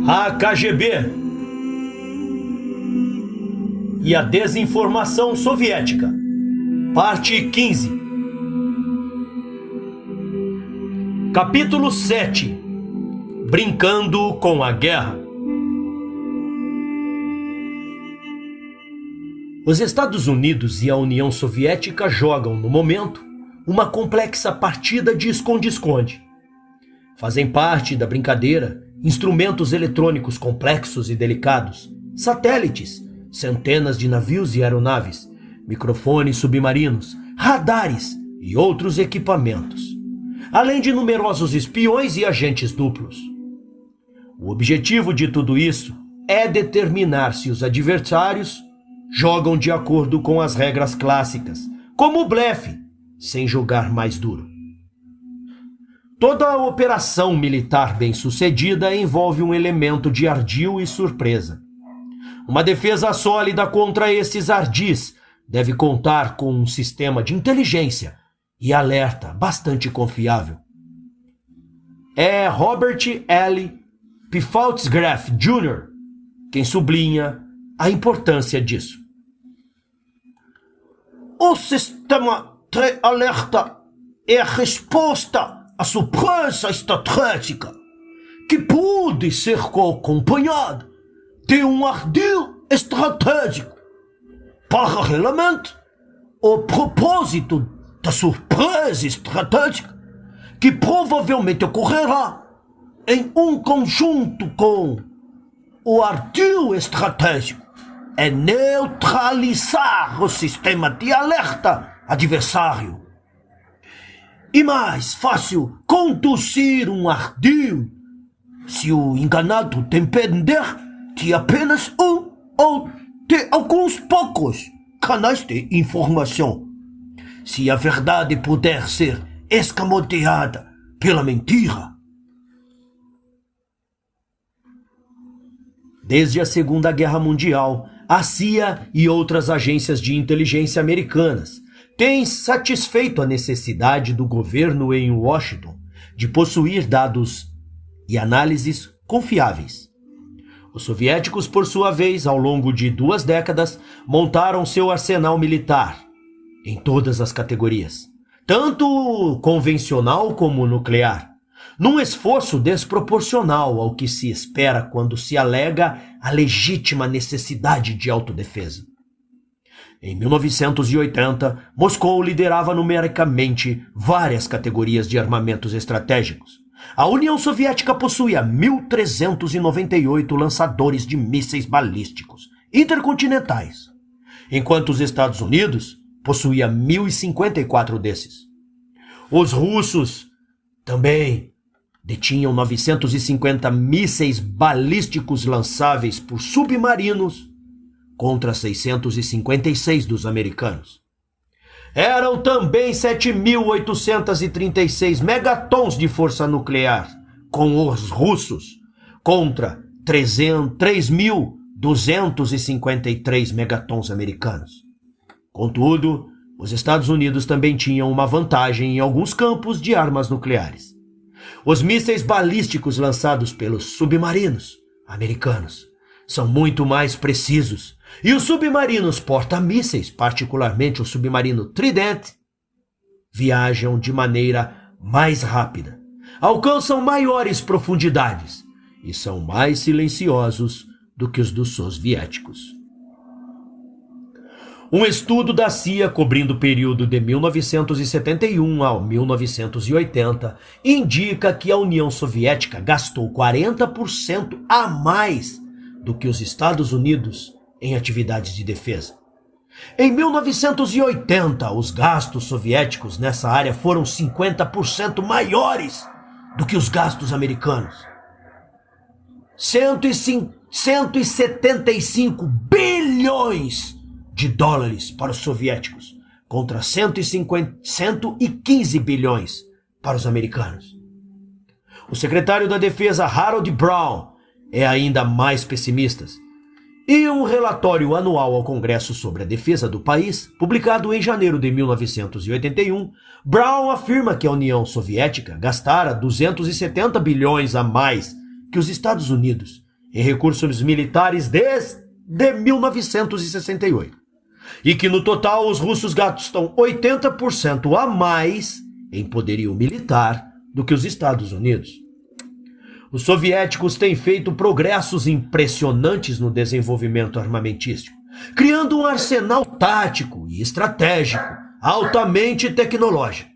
A KGB e a desinformação soviética, parte 15. Capítulo 7. Brincando com a guerra. Os Estados Unidos e a União Soviética jogam, no momento, uma complexa partida de esconde-esconde. Fazem parte da brincadeira instrumentos eletrônicos complexos e delicados, satélites, centenas de navios e aeronaves, microfones submarinos, radares e outros equipamentos, além de numerosos espiões e agentes duplos. O objetivo de tudo isso é determinar se os adversários jogam de acordo com as regras clássicas, como o blefe, sem jogar mais duro. Toda a operação militar bem-sucedida envolve um elemento de ardil e surpresa. Uma defesa sólida contra esses ardis deve contar com um sistema de inteligência e alerta bastante confiável. É Robert L. Pfaltzgraff Jr. quem sublinha a importância disso. O sistema de alerta é a resposta à surpresa estratégica, que pode ser acompanhada de um ardil estratégico. Paralelamente, o propósito da surpresa estratégica, que provavelmente ocorrerá em um conjunto com o ardil estratégico, é neutralizar o sistema de alerta adversário. E mais fácil conduzir um ardil se o enganado depender de apenas um ou de alguns poucos canais de informação. Se a verdade puder ser escamoteada pela mentira. Desde a Segunda Guerra Mundial, a CIA e outras agências de inteligência americanas têm satisfeito a necessidade do governo em Washington de possuir dados e análises confiáveis. Os soviéticos, por sua vez, ao longo de 2 décadas, montaram seu arsenal militar em todas as categorias, tanto convencional como nuclear, num esforço desproporcional ao que se espera quando se alega a legítima necessidade de autodefesa. Em 1980, Moscou liderava numericamente várias categorias de armamentos estratégicos. A União Soviética possuía 1.398 lançadores de mísseis balísticos intercontinentais, enquanto os Estados Unidos possuía 1.054 desses. Os russos também detinham 950 mísseis balísticos lançáveis por submarinos contra 656 dos americanos. Eram também 7.836 megatons de força nuclear com os russos contra 3.253 megatons americanos. Contudo, os Estados Unidos também tinham uma vantagem em alguns campos de armas nucleares. Os mísseis balísticos lançados pelos submarinos americanos são muito mais precisos, e os submarinos porta-mísseis, particularmente o submarino Trident, viajam de maneira mais rápida, alcançam maiores profundidades e são mais silenciosos do que os dos soviéticos. Um estudo da CIA cobrindo o período de 1971 a 1980 indica que a União Soviética gastou 40% a mais do que os Estados Unidos em atividades de defesa. Em 1980, os gastos soviéticos nessa área foram 50% maiores do que os gastos americanos. 175 bilhões de dólares para os soviéticos, contra 115 bilhões para os americanos. O secretário da Defesa, Harold Brown, é ainda mais pessimista Em um relatório anual ao Congresso sobre a defesa do país, publicado em janeiro de 1981, Brown afirma que a União Soviética gastara 270 bilhões a mais que os Estados Unidos em recursos militares desde 1968. E que no total os russos gastam 80% a mais em poderio militar do que os Estados Unidos. Os soviéticos têm feito progressos impressionantes no desenvolvimento armamentístico, criando um arsenal tático e estratégico altamente tecnológico.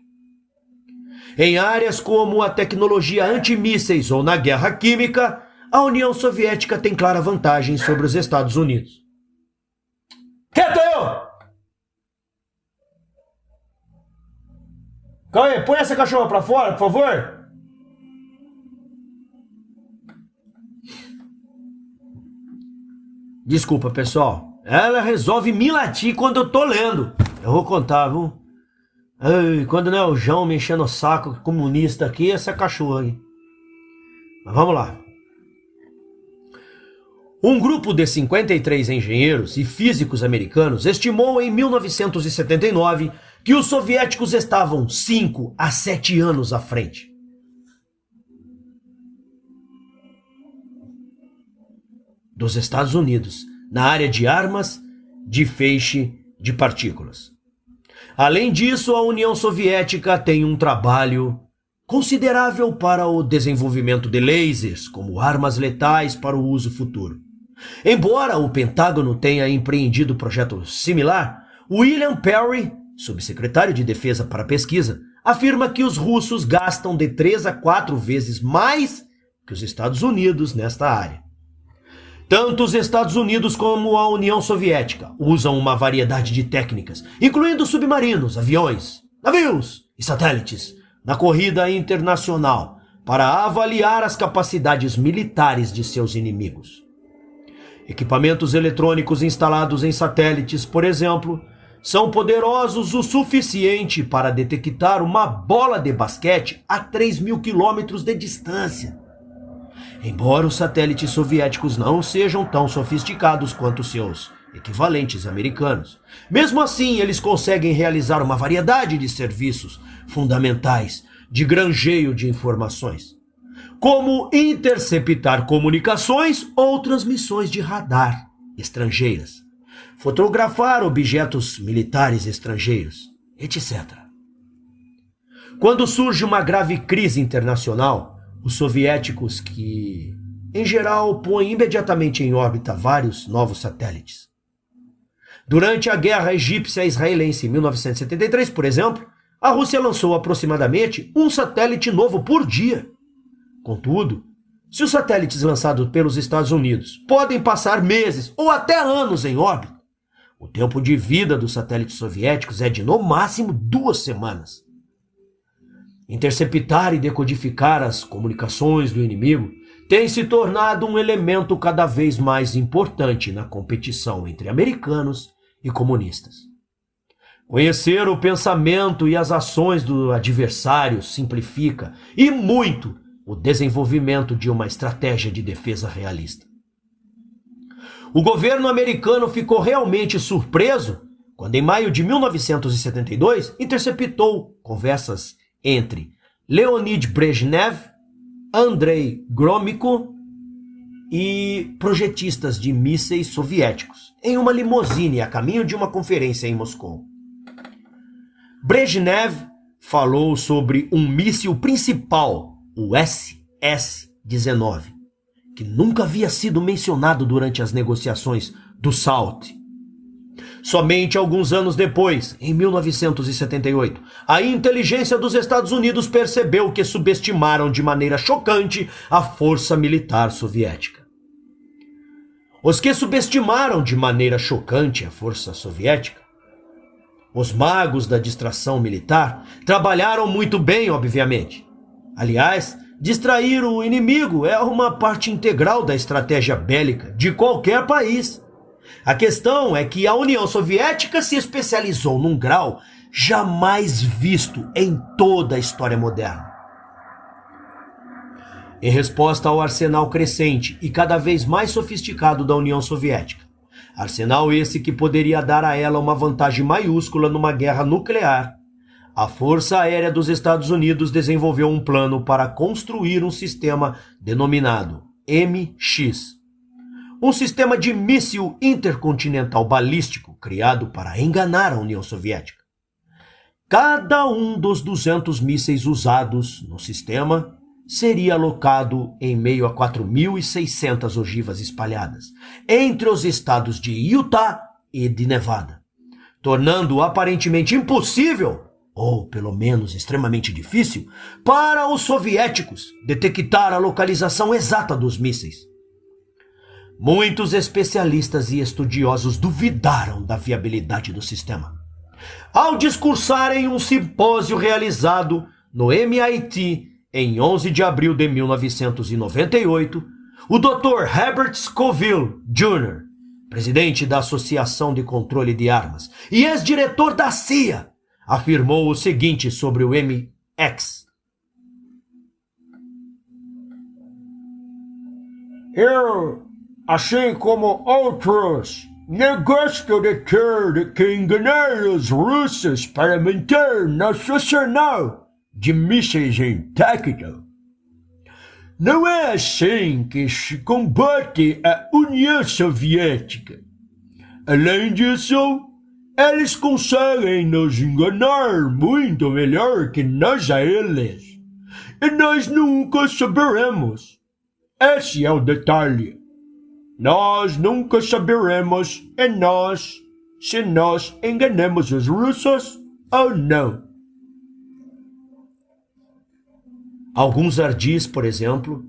Em áreas como a tecnologia antimísseis ou na guerra química, a União Soviética tem clara vantagem sobre os Estados Unidos. Quieto aí! Cauê, põe essa cachorra pra fora, por favor. Desculpa, pessoal. Ela resolve me latir quando eu tô lendo. Eu vou contar, viu? Ai, quando não é o João me enchendo o saco comunista aqui, essa cachorra aí. Mas vamos lá. Um grupo de 53 engenheiros e físicos americanos estimou em 1979 que os soviéticos estavam 5 a 7 anos à frente. Dos Estados Unidos, na área de armas de feixe de partículas. Além disso, a União Soviética tem um trabalho considerável para o desenvolvimento de lasers como armas letais para o uso futuro. Embora o Pentágono tenha empreendido projeto similar, William Perry, subsecretário de Defesa para Pesquisa, afirma que os russos gastam de 3 a 4 vezes mais que os Estados Unidos nesta área. Tanto os Estados Unidos como a União Soviética usam uma variedade de técnicas, incluindo submarinos, aviões, navios e satélites, na corrida internacional, para avaliar as capacidades militares de seus inimigos. Equipamentos eletrônicos instalados em satélites, por exemplo, são poderosos o suficiente para detectar uma bola de basquete a 3.000 quilômetros de distância. Embora os satélites soviéticos não sejam tão sofisticados quanto seus equivalentes americanos, mesmo assim eles conseguem realizar uma variedade de serviços fundamentais de granjeio de informações, como interceptar comunicações ou transmissões de radar estrangeiras, fotografar objetos militares estrangeiros, etc. Quando surge uma grave crise internacional, os soviéticos, que em geral põem imediatamente em órbita vários novos satélites. Durante a Guerra Egípcia-Israelense em 1973, por exemplo, a Rússia lançou aproximadamente um satélite novo por dia. Contudo, se os satélites lançados pelos Estados Unidos podem passar meses ou até anos em órbita, o tempo de vida dos satélites soviéticos é de no máximo 2 semanas. Interceptar e decodificar as comunicações do inimigo tem se tornado um elemento cada vez mais importante na competição entre americanos e comunistas. Conhecer o pensamento e as ações do adversário simplifica e muito o desenvolvimento de uma estratégia de defesa realista. O governo americano ficou realmente surpreso quando, em maio de 1972, interceptou conversas entre Leonid Brezhnev, Andrei Gromyko e projetistas de mísseis soviéticos em uma limusine a caminho de uma conferência em Moscou. Brezhnev falou sobre um míssil principal, o SS-19, que nunca havia sido mencionado durante as negociações do SALT. Somente alguns anos depois, em 1978, a inteligência dos Estados Unidos percebeu que subestimaram de maneira chocante a força militar soviética. Os que subestimaram de maneira chocante a força soviética, os magos da distração militar, trabalharam muito bem, obviamente. Aliás, distrair o inimigo é uma parte integral da estratégia bélica de qualquer país. A questão é que a União Soviética se especializou num grau jamais visto em toda a história moderna. em resposta ao arsenal crescente e cada vez mais sofisticado da União Soviética. Arsenal esse que poderia dar a ela uma vantagem maiúscula numa guerra nuclear. A Força Aérea dos Estados Unidos desenvolveu um plano para construir um sistema denominado MX. Um sistema de míssil intercontinental balístico criado para enganar a União Soviética. Cada um dos 200 mísseis usados no sistema seria alocado em meio a 4.600 ogivas espalhadas entre os estados de Utah e de Nevada, tornando aparentemente impossível, ou pelo menos extremamente difícil, para os soviéticos detectar a localização exata dos mísseis. Muitos especialistas e estudiosos duvidaram da viabilidade do sistema. Ao discursarem um simpósio realizado no MIT em 11 de abril de 1998, o Dr. Herbert Scoville Jr., presidente da Associação de Controle de Armas e ex-diretor da CIA, afirmou o seguinte sobre o MX. Eu, assim como outros, não gosto de ter que enganar os russos para manter nosso arsenal de mísseis intacto. Não é assim que se combate a União Soviética. Além disso, eles conseguem nos enganar muito melhor que nós a eles. E nós nunca saberemos. Esse é o detalhe. Nós nunca saberemos se nós enganamos os russos ou não. Alguns ardis, por exemplo,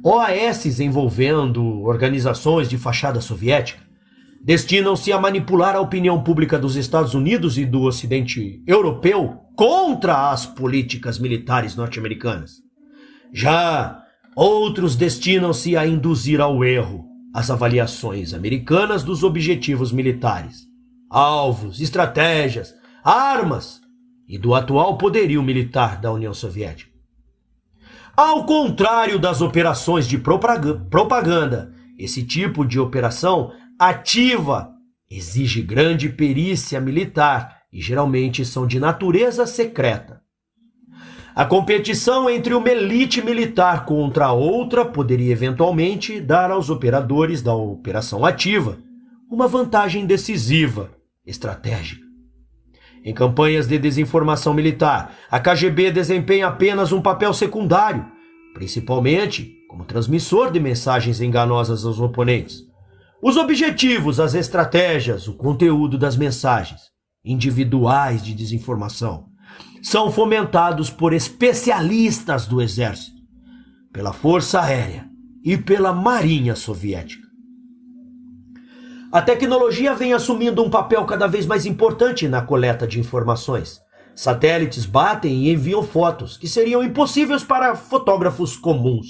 OAS envolvendo organizações de fachada soviética, destinam-se a manipular a opinião pública dos Estados Unidos e do Ocidente europeu contra as políticas militares norte-americanas. Já outros destinam-se a induzir ao erro as avaliações americanas dos objetivos militares, alvos, estratégias, armas e do atual poderio militar da União Soviética. Ao contrário das operações de propaganda, esse tipo de operação ativa exige grande perícia militar e geralmente são de natureza secreta. A competição entre uma elite militar contra a outra poderia eventualmente dar aos operadores da operação ativa uma vantagem decisiva, estratégica. Em campanhas de desinformação militar, a KGB desempenha apenas um papel secundário, principalmente como transmissor de mensagens enganosas aos oponentes. Os objetivos, as estratégias, o conteúdo das mensagens individuais de desinformação são fomentados por especialistas do Exército, pela Força Aérea e pela Marinha Soviética. A tecnologia vem assumindo um papel cada vez mais importante na coleta de informações. Satélites batem e enviam fotos que seriam impossíveis para fotógrafos comuns.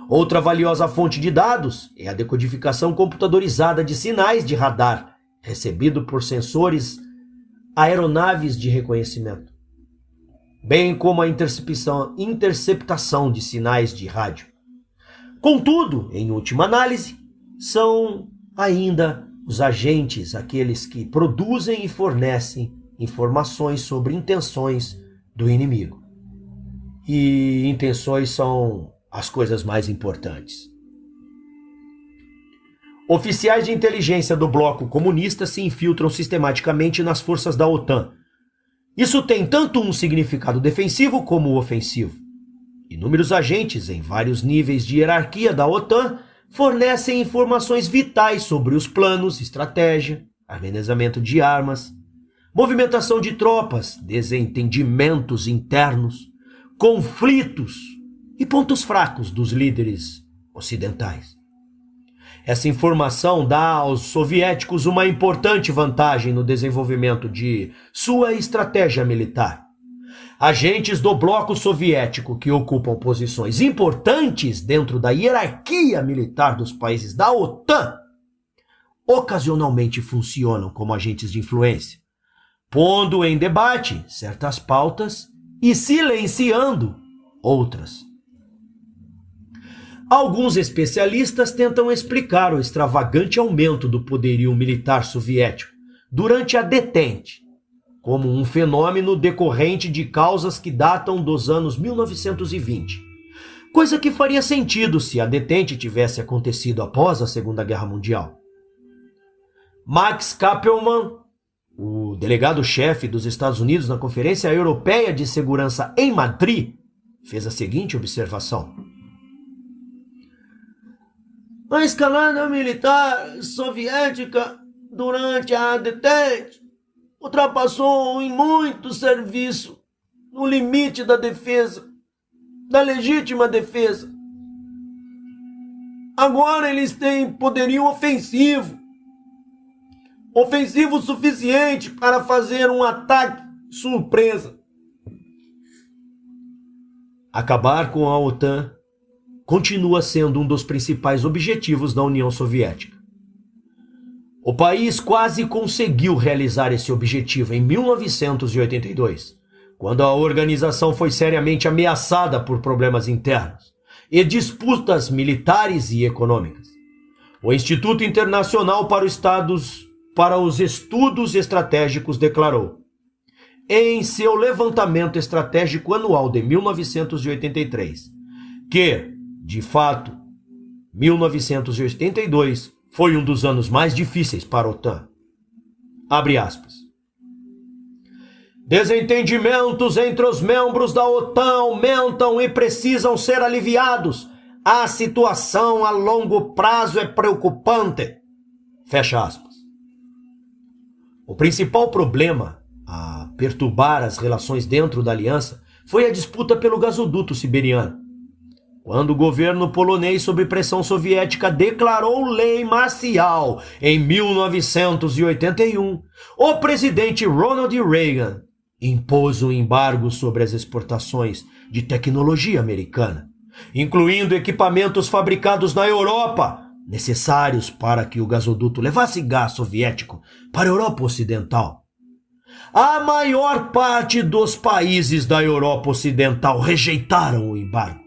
Outra valiosa fonte de dados é a decodificação computadorizada de sinais de radar, recebido por sensores aeronaves de reconhecimento, bem como a interceptação de sinais de rádio. Contudo, em última análise, são ainda os agentes aqueles que produzem e fornecem informações sobre intenções do inimigo. E intenções são as coisas mais importantes. Oficiais de inteligência do bloco comunista se infiltram sistematicamente nas forças da OTAN. Isso tem tanto um significado defensivo como ofensivo. Inúmeros agentes em vários níveis de hierarquia da OTAN fornecem informações vitais sobre os planos, estratégia, armazenamento de armas, movimentação de tropas, desentendimentos internos, conflitos e pontos fracos dos líderes ocidentais. Essa informação dá aos soviéticos uma importante vantagem no desenvolvimento de sua estratégia militar. Agentes do bloco soviético que ocupam posições importantes dentro da hierarquia militar dos países da OTAN ocasionalmente funcionam como agentes de influência, pondo em debate certas pautas e silenciando outras. Alguns especialistas tentam explicar o extravagante aumento do poderio militar soviético durante a detente como um fenômeno decorrente de causas que datam dos anos 1920, coisa que faria sentido se a detente tivesse acontecido após a Segunda Guerra Mundial. Max Kappelmann, o delegado-chefe dos Estados Unidos na Conferência Europeia de Segurança em Madrid, fez a seguinte observação: a escalada militar soviética durante a detente ultrapassou em muito serviço no limite da defesa, da legítima defesa. Agora eles têm poderio ofensivo suficiente para fazer um ataque surpresa. Acabar com a OTAN continua sendo um dos principais objetivos da União Soviética. O país quase conseguiu realizar esse objetivo em 1982, quando a organização foi seriamente ameaçada por problemas internos e disputas militares e econômicas. O Instituto Internacional para os Estudos Estratégicos declarou, em seu levantamento estratégico anual de 1983, que, de fato, 1982 foi um dos anos mais difíceis para a OTAN. Abre aspas. Desentendimentos entre os membros da OTAN aumentam e precisam ser aliviados. A situação a longo prazo é preocupante. Fecha aspas. O principal problema a perturbar as relações dentro da aliança foi a disputa pelo gasoduto siberiano. Quando o governo polonês, sob pressão soviética, declarou lei marcial em 1981, o presidente Ronald Reagan impôs um embargo sobre as exportações de tecnologia americana, incluindo equipamentos fabricados na Europa, necessários para que o gasoduto levasse gás soviético para a Europa Ocidental. A maior parte dos países da Europa Ocidental rejeitaram o embargo.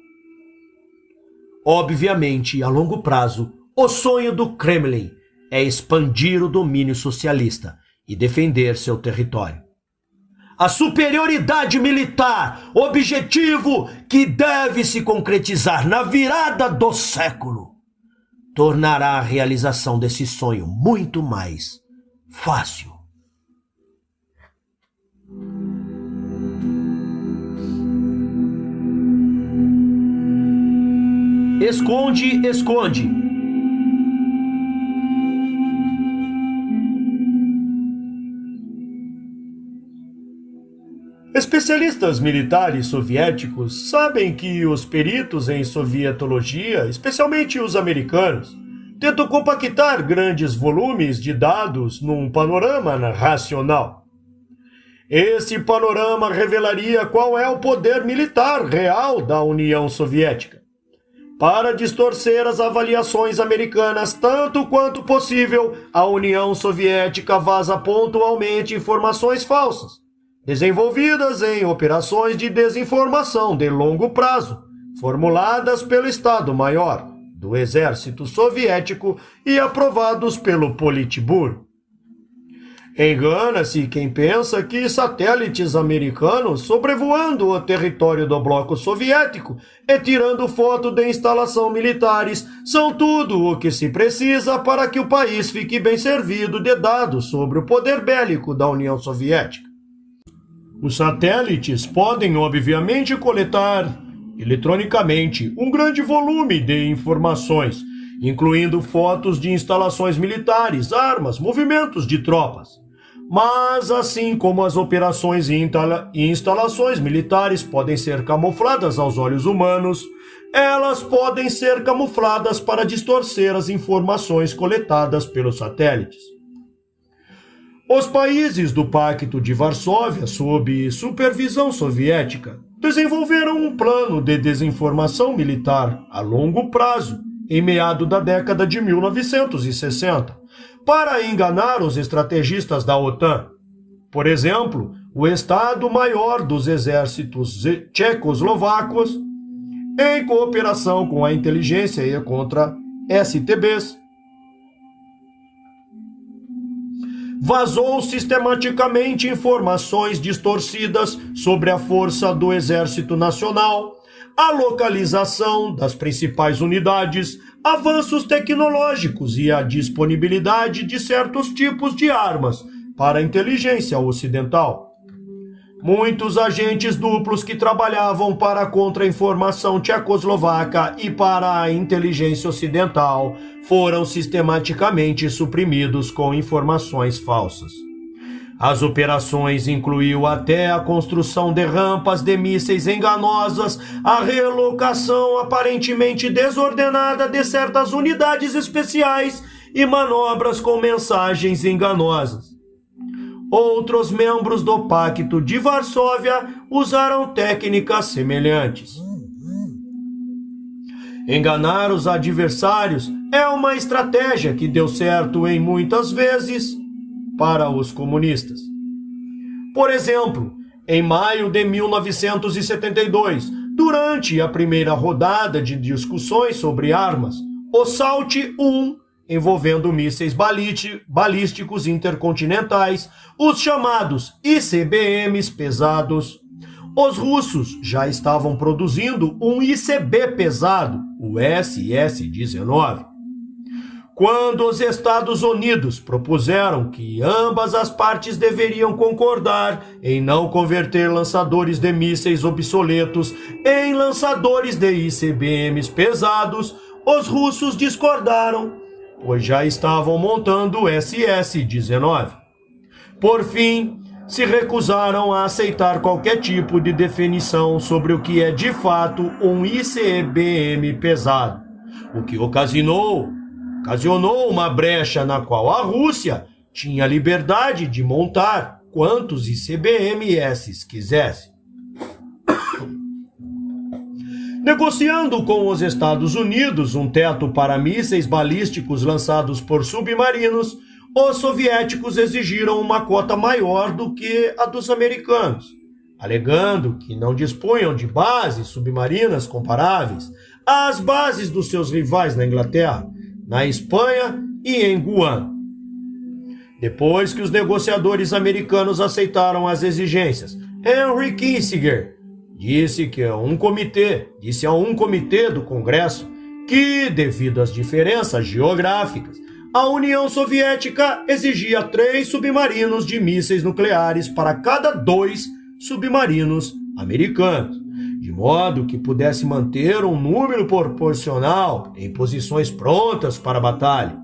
Obviamente, a longo prazo, o sonho do Kremlin é expandir o domínio socialista e defender seu território. A superioridade militar, objetivo que deve se concretizar na virada do século, tornará a realização desse sonho muito mais fácil. Esconde, esconde. Especialistas militares soviéticos sabem que os peritos em sovietologia, especialmente os americanos, tentam compactar grandes volumes de dados num panorama racional. Esse panorama revelaria qual é o poder militar real da União Soviética. Para distorcer as avaliações americanas tanto quanto possível, a União Soviética vaza pontualmente informações falsas, desenvolvidas em operações de desinformação de longo prazo, formuladas pelo Estado-Maior do Exército Soviético e aprovados pelo Politburo. Engana-se quem pensa que satélites americanos sobrevoando o território do bloco soviético e tirando foto de instalações militares são tudo o que se precisa para que o país fique bem servido de dados sobre o poder bélico da União Soviética. Os satélites podem, obviamente, coletar eletronicamente um grande volume de informações, incluindo fotos de instalações militares, armas, movimentos de tropas. Mas, assim como as operações e instalações militares podem ser camufladas aos olhos humanos, elas podem ser camufladas para distorcer as informações coletadas pelos satélites. Os países do Pacto de Varsóvia, sob supervisão soviética, desenvolveram um plano de desinformação militar a longo prazo, em meados da década de 1960, para enganar os estrategistas da OTAN. Por exemplo, o Estado-Maior dos Exércitos Tchecoslovacos em cooperação com a inteligência e contra STBs. Vazou sistematicamente informações distorcidas sobre a força do Exército Nacional, a localização das principais unidades, avanços tecnológicos e a disponibilidade de certos tipos de armas para a inteligência ocidental. Muitos agentes duplos que trabalhavam para a contra-informação tchecoslovaca e para a inteligência ocidental foram sistematicamente suprimidos com informações falsas. As operações incluíam até a construção de rampas de mísseis enganosas, a relocação aparentemente desordenada de certas unidades especiais e manobras com mensagens enganosas. Outros membros do Pacto de Varsóvia usaram técnicas semelhantes. Enganar os adversários é uma estratégia que deu certo em muitas vezes para os comunistas. Por exemplo, em maio de 1972, durante a primeira rodada de discussões sobre armas, o SALT I, envolvendo mísseis balísticos intercontinentais, os chamados ICBMs pesados, os russos já estavam produzindo um ICB pesado, o SS-19. Quando os Estados Unidos propuseram que ambas as partes deveriam concordar em não converter lançadores de mísseis obsoletos em lançadores de ICBMs pesados, os russos discordaram, pois já estavam montando o SS-19. Por fim, se recusaram a aceitar qualquer tipo de definição sobre o que é de fato um ICBM pesado, o que ocasionou uma brecha na qual a Rússia tinha liberdade de montar quantos ICBMs quisesse. Negociando com os Estados Unidos um teto para mísseis balísticos lançados por submarinos, os soviéticos exigiram uma cota maior do que a dos americanos, alegando que não dispunham de bases submarinas comparáveis às bases dos seus rivais na Inglaterra, na Espanha e em Guam. Depois que os negociadores americanos aceitaram as exigências, Henry Kissinger disse a um comitê do Congresso que, devido às diferenças geográficas, a União Soviética exigia 3 submarinos de mísseis nucleares para cada 2 submarinos americanos, de modo que pudesse manter um número proporcional em posições prontas para a batalha.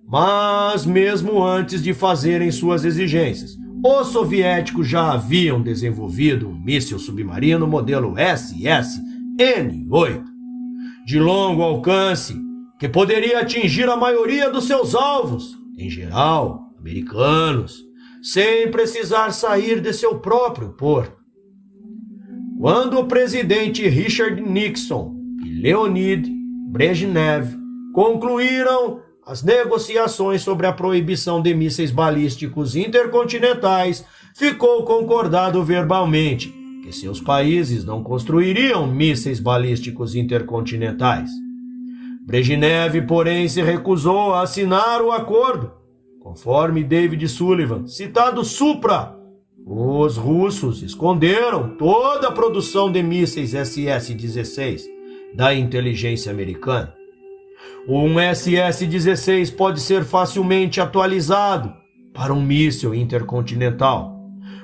Mas, mesmo antes de fazerem suas exigências, os soviéticos já haviam desenvolvido um míssil submarino modelo SS-N-8, de longo alcance, que poderia atingir a maioria dos seus alvos, em geral, americanos, sem precisar sair de seu próprio porto. Quando o presidente Richard Nixon e Leonid Brezhnev concluíram as negociações sobre a proibição de mísseis balísticos intercontinentais, ficou concordado verbalmente que seus países não construiriam mísseis balísticos intercontinentais. Brezhnev, porém, se recusou a assinar o acordo. Conforme David Sullivan, citado supra, os russos esconderam toda a produção de mísseis SS-16 da inteligência americana. Um SS-16 pode ser facilmente atualizado para um míssil intercontinental.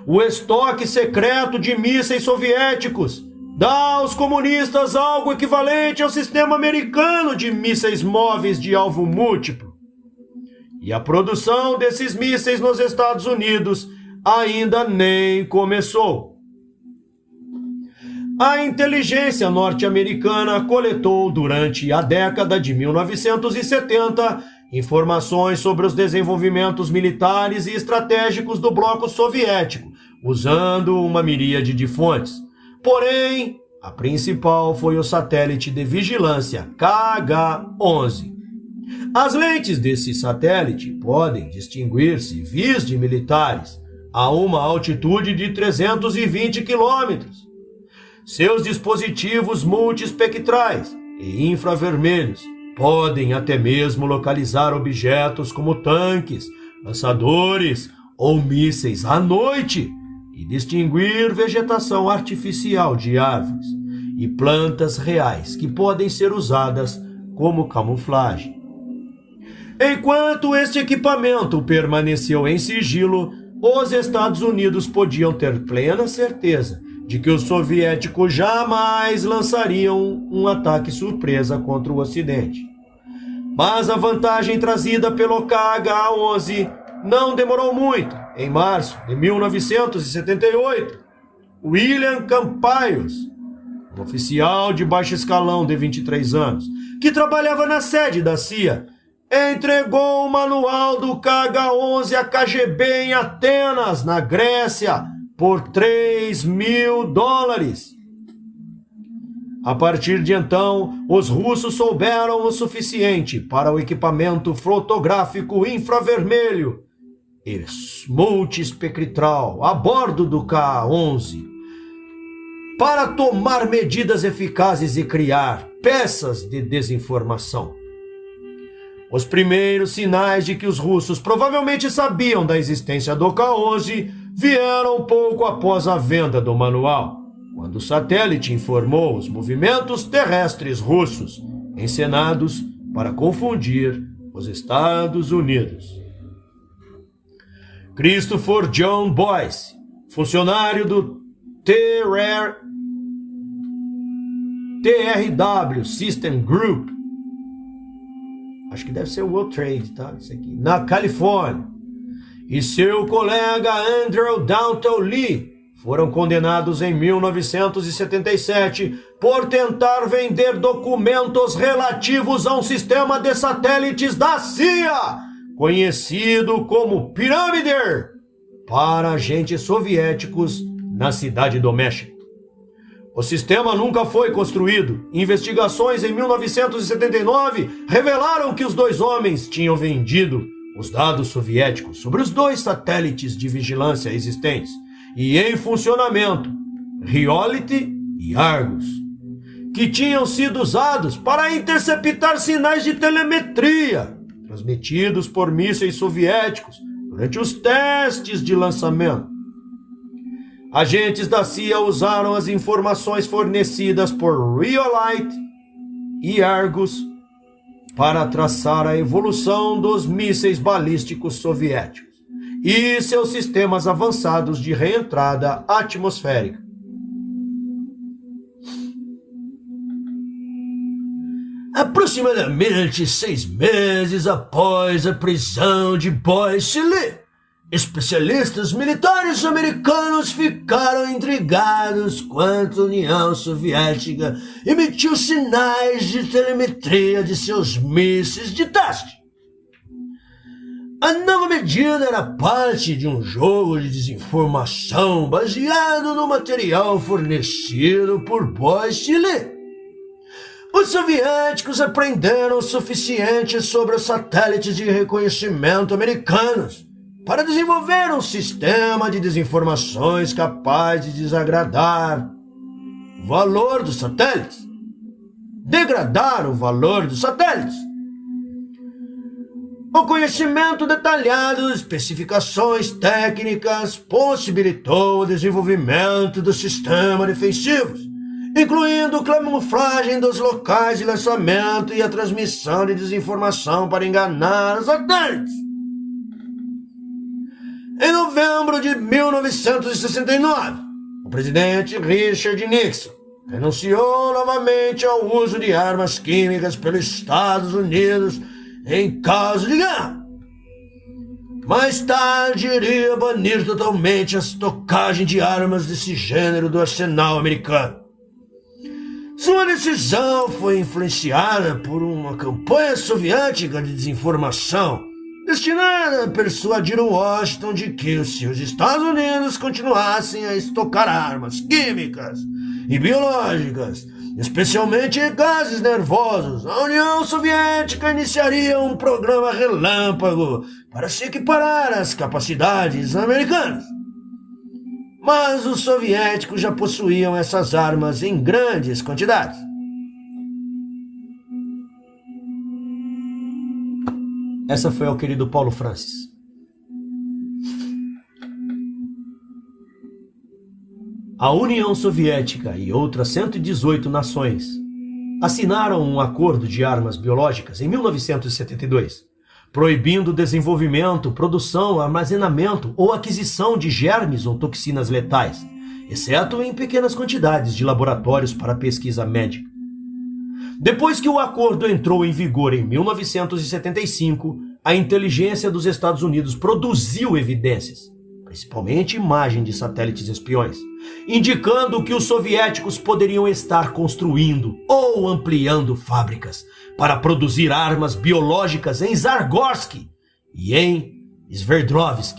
O estoque secreto de mísseis soviéticos dá aos comunistas algo equivalente ao sistema americano de mísseis móveis de alvo múltiplo. E a produção desses mísseis nos Estados Unidos ainda nem começou. A inteligência norte-americana coletou durante a década de 1970 informações sobre os desenvolvimentos militares e estratégicos do bloco soviético, usando uma miríade de fontes. Porém, a principal foi o satélite de vigilância KH-11. As lentes desse satélite podem distinguir civis de militares a uma altitude de 320 quilômetros. seus dispositivos multiespectrais e infravermelhos podem até mesmo localizar objetos como tanques, lançadores ou mísseis à noite e distinguir vegetação artificial de árvores e plantas reais que podem ser usadas como camuflagem. Enquanto este equipamento permaneceu em sigilo, os Estados Unidos podiam ter plena certeza de que os soviéticos jamais lançariam um ataque surpresa contra o Ocidente. Mas a vantagem trazida pelo KH-11 não demorou muito. Em março de 1978, William Campaius, um oficial de baixo escalão de 23 anos, que trabalhava na sede da CIA, entregou o manual do KH-11 à KGB em Atenas, na Grécia, por $3.000. A partir de então, os russos souberam o suficiente para o equipamento fotográfico infravermelho e multiespectral a bordo do KH-11 para tomar medidas eficazes e criar peças de desinformação. Os primeiros sinais de que os russos provavelmente sabiam da existência do KH-11 vieram pouco após a venda do manual, quando o satélite informou os movimentos terrestres russos, encenados para confundir os Estados Unidos. Christopher John Boyce, funcionário do TRW System Group, acho que deve ser o World Trade, tá? Isso aqui, na Califórnia, e seu colega Andrew Downton Lee foram condenados em 1977 por tentar vender documentos relativos a um sistema de satélites da CIA, conhecido como Pirâmide, para agentes soviéticos na cidade do México. O sistema nunca foi construído. Investigações em 1979 revelaram que os dois homens tinham vendido os dados soviéticos sobre os dois satélites de vigilância existentes e em funcionamento, Reality e Argus, que tinham sido usados para interceptar sinais de telemetria transmitidos por mísseis soviéticos durante os testes de lançamento. Agentes da CIA usaram as informações fornecidas por Realite e Argus para traçar a evolução dos mísseis balísticos soviéticos e seus sistemas avançados de reentrada atmosférica. Aproximadamente 6 meses após a prisão de Boyce Lee, especialistas militares americanos ficaram intrigados quando a União Soviética emitiu sinais de telemetria de seus mísseis de teste. A nova medida era parte de um jogo de desinformação baseado no material fornecido por Boyce Lee. Os soviéticos aprenderam o suficiente sobre os satélites de reconhecimento americanos para desenvolver um sistema de desinformações capaz de desagradar o valor dos satélites, degradar o valor dos satélites. O conhecimento detalhado de especificações técnicas possibilitou o desenvolvimento do sistema defensivos, incluindo camuflagem dos locais de lançamento e a transmissão de desinformação para enganar os satélites. Em novembro de 1969, o presidente Richard Nixon renunciou novamente ao uso de armas químicas pelos Estados Unidos em caso de guerra. Mais tarde, iria banir totalmente a estocagem de armas desse gênero do arsenal americano. Sua decisão foi influenciada por uma campanha soviética de desinformação destinada a persuadir Washington de que os seus Estados Unidos continuassem a estocar armas químicas e biológicas, especialmente gases nervosos. A União Soviética iniciaria um programa relâmpago para se equiparar às capacidades americanas. mas os soviéticos já possuíam essas armas em grandes quantidades. Essa foi ao querido Paulo Francis. A União Soviética e outras 118 nações assinaram um acordo de armas biológicas em 1972, proibindo o desenvolvimento, produção, armazenamento ou aquisição de germes ou toxinas letais, exceto em pequenas quantidades de laboratórios para pesquisa médica. Depois que o acordo entrou em vigor em 1975, a inteligência dos Estados Unidos produziu evidências, principalmente imagem de satélites espiões, indicando que os soviéticos poderiam estar construindo ou ampliando fábricas para produzir armas biológicas em Zagorski e em Sverdlovsk.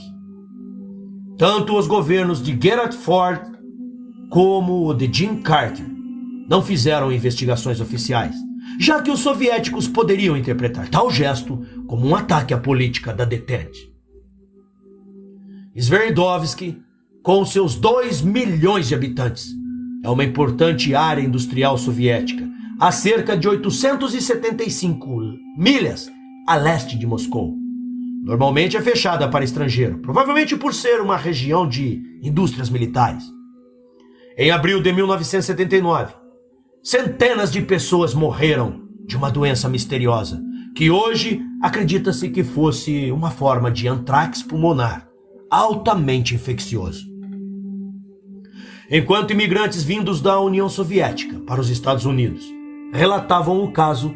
Tanto os governos de Gerald Ford como o de Jimmy Carter não fizeram investigações oficiais, já que os soviéticos poderiam interpretar tal gesto como um ataque à política da detente. Sverdlovsk, com seus 2 milhões de habitantes, é uma importante área industrial soviética, a cerca de 875 milhas a leste de Moscou. Normalmente é fechada para estrangeiro, provavelmente por ser uma região de indústrias militares. Em abril de 1979, centenas de pessoas morreram de uma doença misteriosa, que hoje acredita-se que fosse uma forma de antrax pulmonar, altamente infeccioso. Enquanto imigrantes vindos da União Soviética para os Estados Unidos relatavam o caso,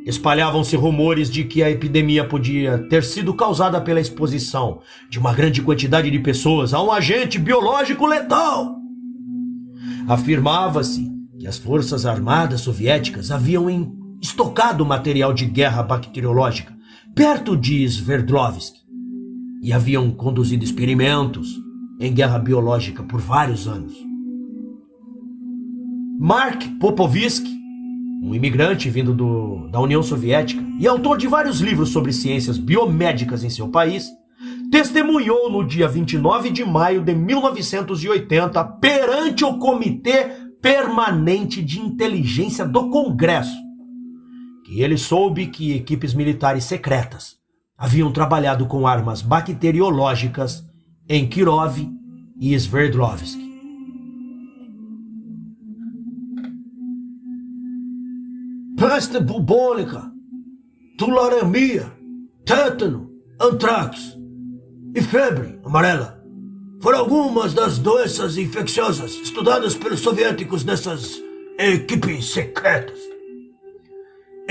espalhavam-se rumores de que a epidemia podia ter sido causada pela exposição de uma grande quantidade de pessoas a um agente biológico letal. Afirmava-se que as forças armadas soviéticas haviam estocado material de guerra bacteriológica perto de Sverdlovsk e haviam conduzido experimentos em guerra biológica por vários anos. Mark Popovitsky, um imigrante vindo da União Soviética e autor de vários livros sobre ciências biomédicas em seu país, testemunhou no dia 29 de maio de 1980 perante o Comitê Permanente de Inteligência do Congresso que ele soube que equipes militares secretas haviam trabalhado com armas bacteriológicas em Kirov e Sverdlovsk. Peste bubônica, tularemia, tétano, antrax e febre amarela foram algumas das doenças infecciosas estudadas pelos soviéticos nessas equipes secretas.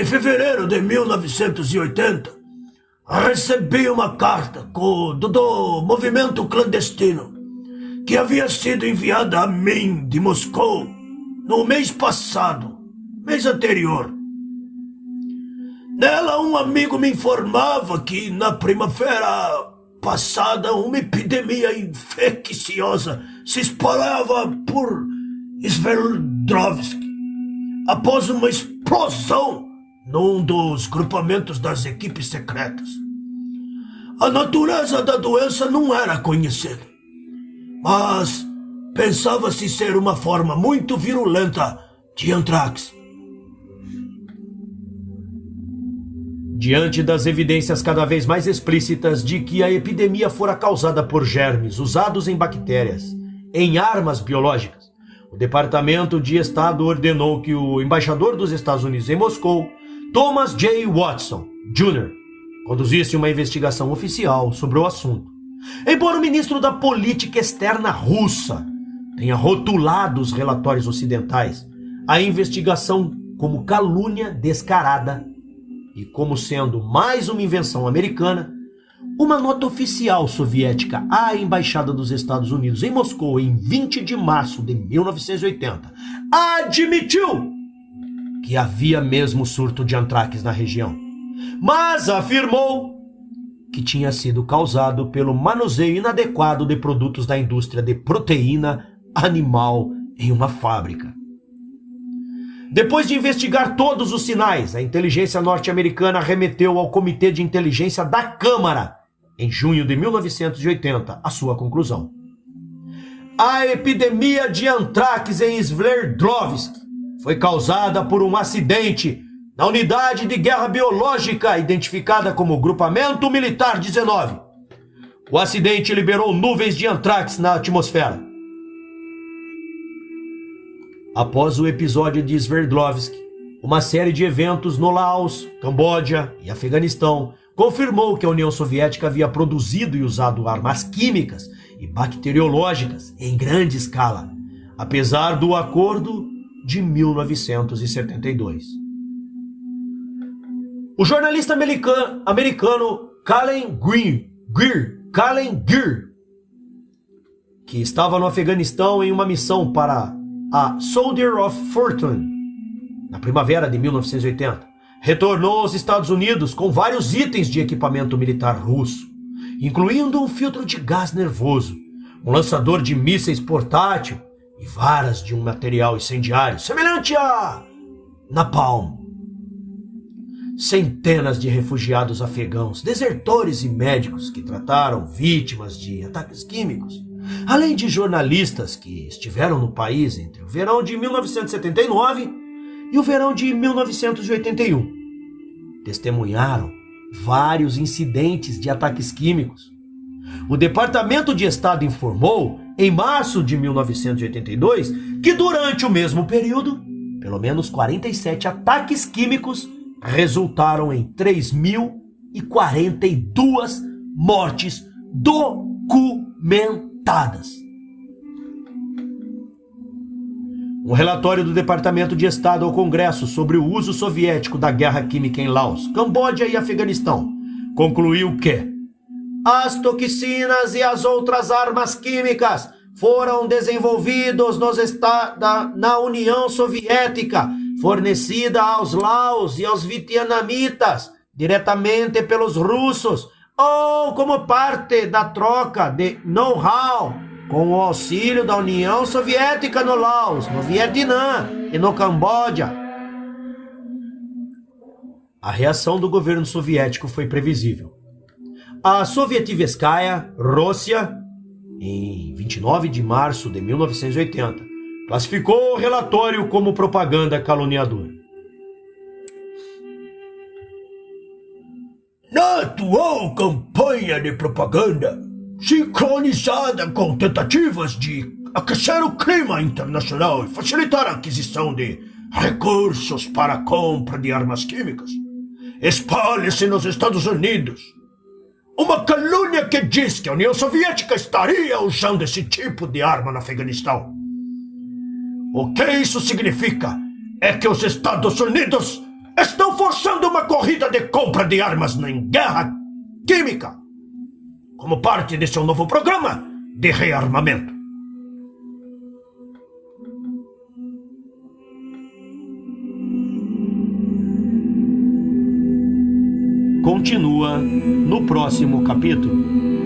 Em fevereiro de 1980, recebi uma carta do movimento clandestino que havia sido enviada a mim de Moscou no mês anterior. Nela, um amigo me informava que na primavera passada uma epidemia infecciosa se espalhava por Sverdlovsk após uma explosão num dos grupamentos das equipes secretas. A natureza da doença não era conhecida, mas pensava-se ser uma forma muito virulenta de antrax. Diante das evidências cada vez mais explícitas de que a epidemia fora causada por germes usados em bactérias, em armas biológicas, o Departamento de Estado ordenou que o embaixador dos Estados Unidos em Moscou, Thomas J. Watson, Jr., conduzisse uma investigação oficial sobre o assunto. Embora o ministro da Política Externa russa tenha rotulado os relatórios ocidentais, a investigação como calúnia descarada e como sendo mais uma invenção americana, uma nota oficial soviética à Embaixada dos Estados Unidos em Moscou em 20 de março de 1980 admitiu que havia mesmo surto de antrax na região, mas afirmou que tinha sido causado pelo manuseio inadequado de produtos da indústria de proteína animal em uma fábrica. Depois de investigar todos os sinais, a inteligência norte-americana remeteu ao Comitê de Inteligência da Câmara, em junho de 1980, a sua conclusão. A epidemia de antrax em Sverdlovsk foi causada por um acidente na unidade de guerra biológica identificada como Grupamento Militar 19. O acidente liberou nuvens de antrax na atmosfera. Após o episódio de Sverdlovsk, uma série de eventos no Laos, Camboja e Afeganistão confirmou que a União Soviética havia produzido e usado armas químicas e bacteriológicas em grande escala, apesar do Acordo de 1972. O jornalista americano Calen Geer, que estava no Afeganistão em uma missão para a Soldier of Fortune, na primavera de 1980, retornou aos Estados Unidos com vários itens de equipamento militar russo, incluindo um filtro de gás nervoso, um lançador de mísseis portátil e varas de um material incendiário semelhante a napalm. Centenas de refugiados afegãos, desertores e médicos que trataram vítimas de ataques químicos, além de jornalistas que estiveram no país entre o verão de 1979 e o verão de 1981, testemunharam vários incidentes de ataques químicos. O Departamento de Estado informou, em março de 1982, que durante o mesmo período, pelo menos 47 ataques químicos resultaram em 3.042 mortes documentadas. Um relatório do Departamento de Estado ao Congresso sobre o uso soviético da guerra química em Laos, Camboja e Afeganistão concluiu que as toxinas e as outras armas químicas foram desenvolvidos na União Soviética, fornecida aos Laos e aos vietnamitas diretamente pelos russos ou como parte da troca de know-how com o auxílio da União Soviética no Laos, no Vietnã e no Camboja. A reação do governo soviético foi previsível. A Sovietivskaya Rússia, em 29 de março de 1980, classificou o relatório como propaganda caluniadora. Na atual campanha de propaganda, sincronizada com tentativas de aquecer o clima internacional e facilitar a aquisição de recursos para a compra de armas químicas, espalha-se nos Estados Unidos uma calúnia que diz que a União Soviética estaria usando esse tipo de arma no Afeganistão. O que isso significa é que os Estados Unidos estão forçando uma corrida de compra de armas em guerra química, como parte de seu novo programa de rearmamento. Continua no próximo capítulo.